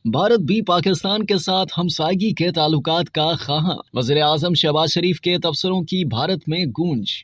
भारत भी पाकिस्तान के साथ हमसायगी के ताल्लुकात का ख़्वाहां। वज़ीर आज़म शहबाज शरीफ के तबसरों की भारत में गूंज।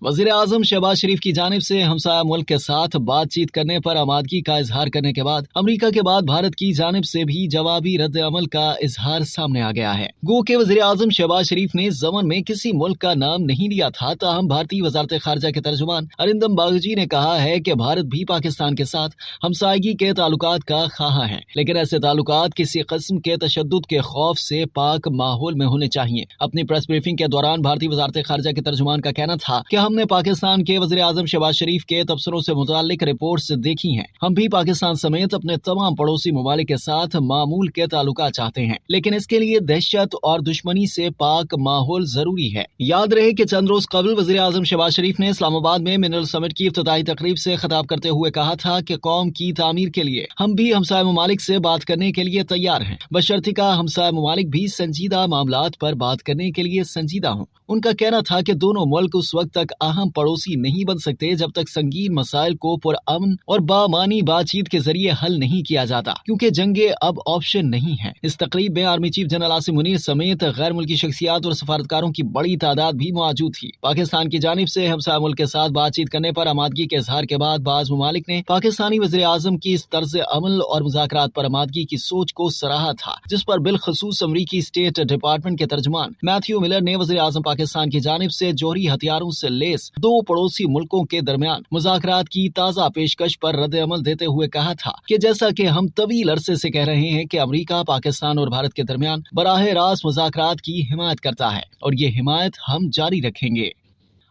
वज़ीर आज़म शहबाज शरीफ की जानिब से हमसाया मुल्क के साथ बातचीत करने पर आमादगी का इजहार करने के बाद अमरीका के बाद भारत की जानिब से भी जवाबी रद्द अमल का इजहार सामने आ गया है। गो के वज़ीर आज़म शहबाज शरीफ ने ज़मन में किसी मुल्क का नाम नहीं लिया था, ताहम भारतीय वज़ारत ख़ारजा के तर्जुमान अरिंदम बागची ने कहा है कि भारत भी पाकिस्तान के साथ हमसायगी के ताल्लुकात का ख़्वाहां है, लेकिन ऐसे ताल्लुकात किसी किस्म के तशद्दुद के खौफ से पाक माहौल में होने चाहिए। अपनी प्रेस ब्रीफिंग के दौरान भारतीय वज़ारत ख़ारजा के तर्जुमान का कहना था कि हमने पाकिस्तान के वज़ीर आज़म शहबाज शरीफ के तबसरों से मुताल्लिक रिपोर्ट्स देखी हैं। हम भी पाकिस्तान समेत अपने तमाम पड़ोसी ममालिक के साथ मामूल के ताल्लुकात चाहते हैं, लेकिन इसके लिए दहशत और दुश्मनी से पाक माहौल जरूरी है। याद रहे कि चंद रोज कबल वज़ीर आज़म शहबाज शरीफ ने इस्लामाबाद में मिनरल समिट की इफ्तिताही तकरीब से खिताब करते हुए कहा था कि कौम की तामीर के लिए हम भी हमसाय ममालिक से बात करने के लिए तैयार हैं, बशर्तिका हमसाय ममालिक भी संजीदा मामलात पर बात करने के लिए संजीदा हों। उनका कहना था कि दोनों मुल्क उस वक्त तक अहम पड़ोसी नहीं बन सकते जब तक संगीन मसाइल को पुरअमन और बामानी बातचीत के जरिए हल नहीं किया जाता, क्योंकि जंगे अब ऑप्शन नहीं है। इस तकरीब में army chief general Asim Munir समेत गैर मुल्की शख्सियात और सफारतकारों की बड़ी तादाद भी मौजूद थी। पाकिस्तान की जानिब से हमसाया मुल्क के साथ बातचीत करने पर आमादगी के इजहार के बाद बाज ममालिक ने पाकिस्तानी वज़ीर आज़म की इस तर्ज अमल और मुज़ाकरात पर आमादगी की सोच को सराहा था, जिस पर बिलखसूस अमरीकी स्टेट डिपार्टमेंट के तर्जुमान मैथ्यू मिलर ने वज़ीर आज़म पाकिस्तान की जानिब से जौहरी हथियारों से लेस दो पड़ोसी मुल्कों के दरमियान मुज़ाकरात की ताज़ा पेशकश पर रद्द अमल देते हुए कहा था कि जैसा कि हम तवील अरसे से कह रहे हैं कि अमरीका पाकिस्तान और भारत के दरमियान बराह रास्त मुज़ाकरात की हिमायत करता है और ये हिमायत हम जारी रखेंगे।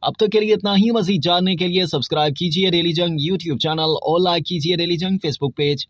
अब तक के लिए इतना ही। मज़ीद जानने के लिए सब्सक्राइब कीजिए डेली जंग यूट्यूब चैनल और लाइक कीजिए डेली जंग फेसबुक पेज।